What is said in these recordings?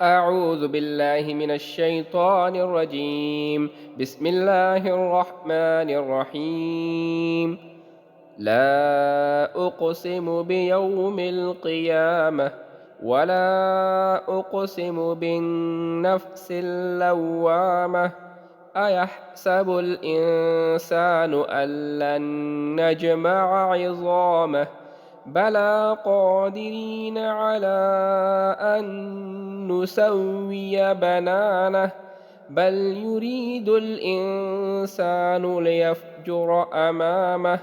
أعوذ بالله من الشيطان الرجيم. بسم الله الرحمن الرحيم. لا أقسم بيوم القيامة ولا أقسم بالنفس اللوامة. أيحسب الإنسان أن لن نجمع عظامه بلى قادرين على أن نسوي بنانه بل يريد الإنسان ليفجر أمامه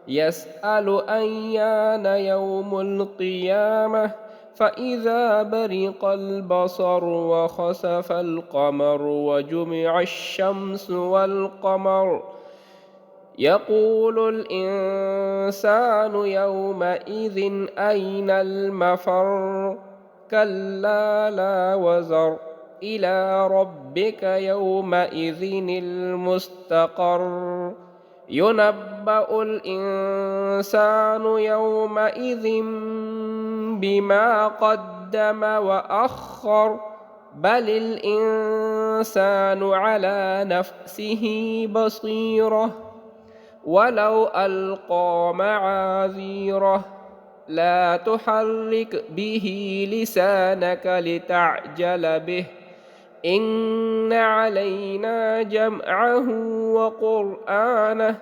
يسأل أيان يوم القيامة فإذا برق البصر وخسف القمر وجمع الشمس والقمر يقول الإنسان يومئذ أين المفر كلا لا وزر إلى ربك يومئذ المستقر ينبأ الإنسان يومئذ بما قدم وأخر بل الإنسان على نفسه بصيرة ولو ألقى معاذيره لا تحرك به لسانك لتعجل به إن علينا جمعه وقرآنه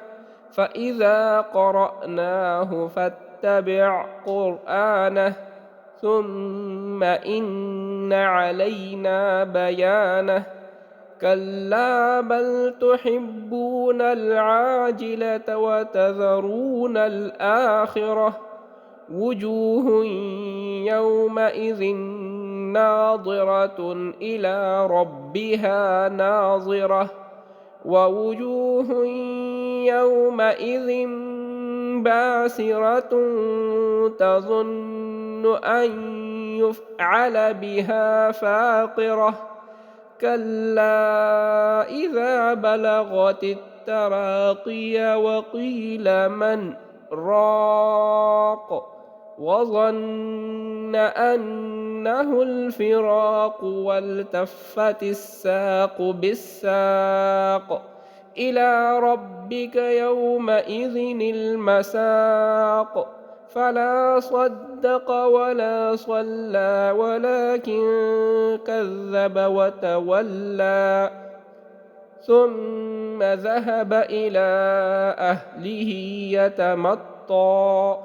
فإذا قرأناه فاتبع قرآنه ثم إن علينا بيانه كلا بل تحبون العاجلة وتذرون الآخرة وجوه يومئذ ناظرة إلى ربها ناظرة ووجوه يومئذ باسرة تظن أن يفعل بها فاقرة كلا إذا بلغت التراقي وقيل من راق وظن أنه الفراق والتفت الساق بالساق إلى ربك يومئذ المساق فلا صدق ولا صلى ولكن كذب وتولى ثم ذهب إلى أهله يتمطى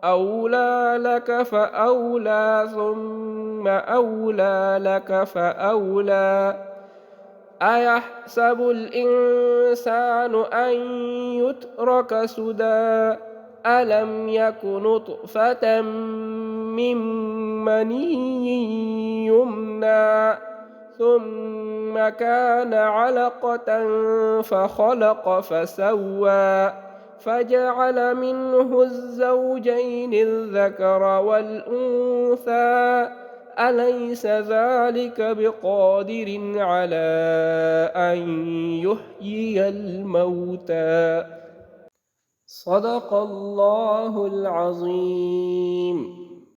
أولى لك فأولى ثم أولى لك فأولى أيحسب الإنسان أن يترك سدى ألم يك نطفة من مني يمنى ثم كان علقة فخلق فسوى فجعل منه الزوجين الذكر والأنثى أليس ذلك بقادر على أن يحيي الموتى صدق الله العظيم.